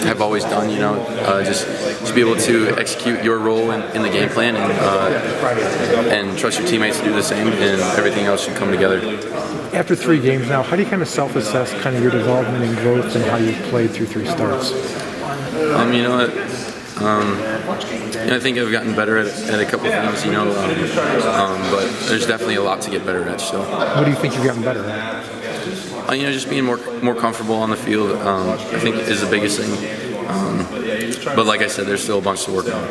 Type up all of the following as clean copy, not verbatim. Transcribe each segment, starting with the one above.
have always done. Just be able to execute your role in the game plan and trust your teammates to do the same, and everything else should come together. After 3 games now, how do you kind of self-assess kind of your development and growth and how you've played through 3 starts? You know what? I think I've gotten better at a couple things, but there's definitely a lot to get better at still. What do you think you've gotten better at? Just being more comfortable on the field, I think is the biggest thing. But like I said, there's still a bunch to work on.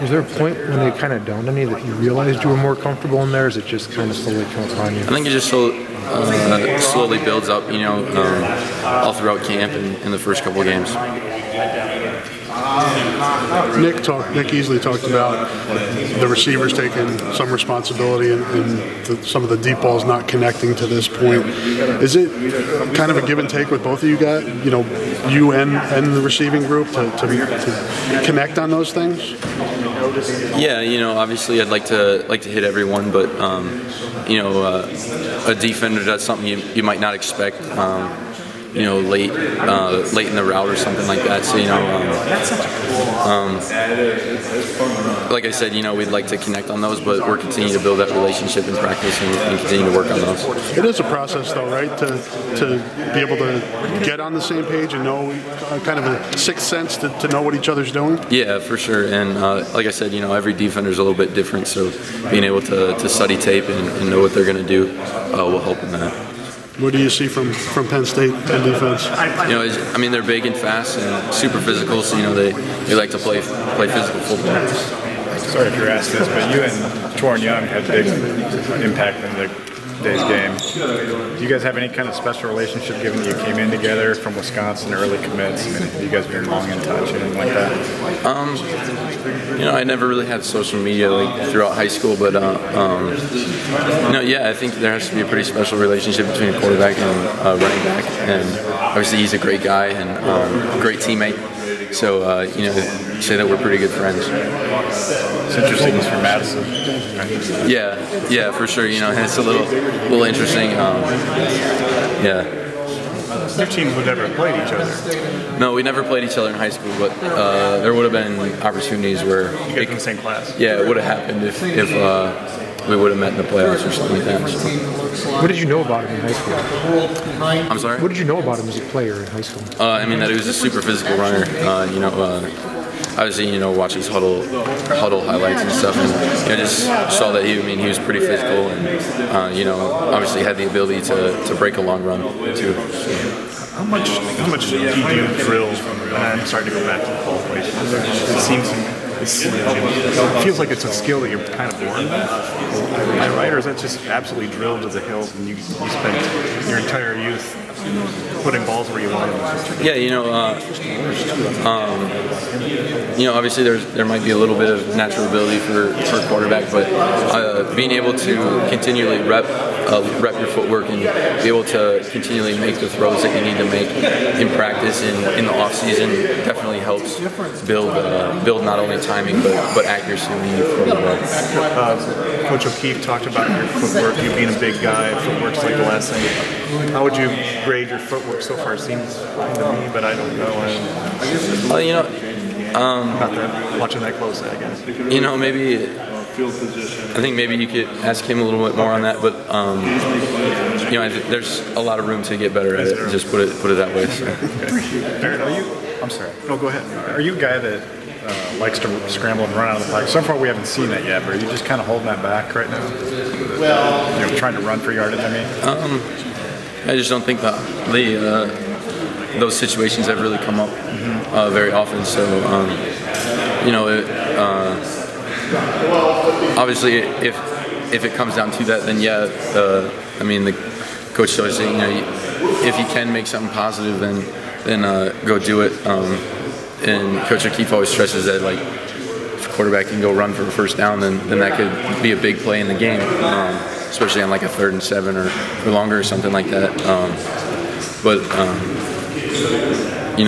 Was there a point when it kind of dawned on you that you realized you were more comfortable in there, or is it just kind of slowly come upon you? I think it just slowly builds up, all throughout camp and in the first couple of games. Nick Easley talked about the receivers taking some responsibility and some of the deep balls not connecting to this point. Is it kind of a give and take with both of you guys, you and the receiving group to connect on those things? Yeah, obviously I'd like to hit everyone, but a defender does something you might not expect. Late in the route or something like that. So, like I said, we'd like to connect on those, but we're continuing to build that relationship in practice and continue to work on those. It is a process, though, right? To be able to get on the same page and know kind of a sixth sense to know what each other's doing. Yeah, for sure. And like I said, every defender is a little bit different, so being able to study tape and know what they're going to do will help in that. What do you see from Penn State and defense? They're big and fast and super physical, so they like to play physical football. Sorry if you're asked this, but you and Torrin Young had big impact in the day's game. Do you guys have any kind of special relationship, given you came in together from Wisconsin, early commits? Have you guys been long in touch, anything like that? I never really had social media throughout high school, but I think there has to be a pretty special relationship between a quarterback and running back, and obviously he's a great guy and a great teammate. So say that we're pretty good friends. It's interesting he's from Madison. Yeah, for sure. It's a little interesting. Your teams would never have played each other. No, we never played each other in high school, but there would have been opportunities where you guys in the same class. Yeah, it would have happened if we would have met in the playoffs or something like that. So. What did you know about him in high school? I'm sorry? What did you know about him as a player in high school? That he was a super physical runner. Obviously, watch his huddle highlights and stuff, and just saw that he was pretty physical, and obviously had the ability to break a long run too. How much do you do drill? I'm sorry to go back to the ball play. It feels like it's a skill that you're kind of born with. Am I right, or is that just absolutely drilled to the hilt, and you spent your entire youth putting balls where you want them? Yeah, obviously there might be a little bit of natural ability for a quarterback, but being able to continually rep your footwork and be able to continually make the throws that you need to make in practice in the off season definitely helps build not only timing but accuracy when you throw the ball. Coach O'Keefe talked about your footwork, you being a big guy. Footwork's like the last thing. How would you grade your footwork so far? It seems fine to me, but I don't know. Not that watching that closely, I guess. Maybe. I think maybe you could ask him a little bit more on that, but there's a lot of room to get better at it. Just put it that way. So. Barrett, I'm sorry. No, go ahead. Are you a guy that likes to scramble and run out of the pocket? So far, we haven't seen that yet. But are you just kind of holding that back right now? Trying to run for yardage. I just don't think those situations have really come up very often. So obviously, if it comes down to that, then the coach always say, if you can make something positive, then go do it. And Coach O'Keefe always stresses that if a quarterback can go run for a first down, then that could be a big play in the game, especially on a 3rd and 7 or longer or something like that.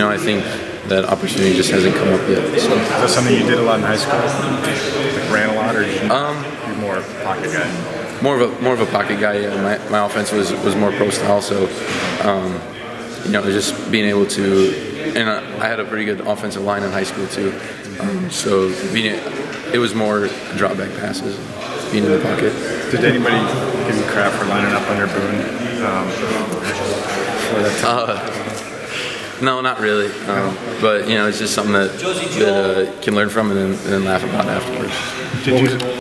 I think that opportunity just hasn't come up yet. So. Is that something you did a lot in high school? Ran a lot, or you're more of a pocket guy? More of a pocket guy. Yeah. My offense was more pro style, so just being able to and I had a pretty good offensive line in high school too. So it was more drawback passes, being in the pocket. Did anybody give you crap for lining up under Boone for that time? No, not really. But it's just something that can learn from and then laugh about afterwards. Did you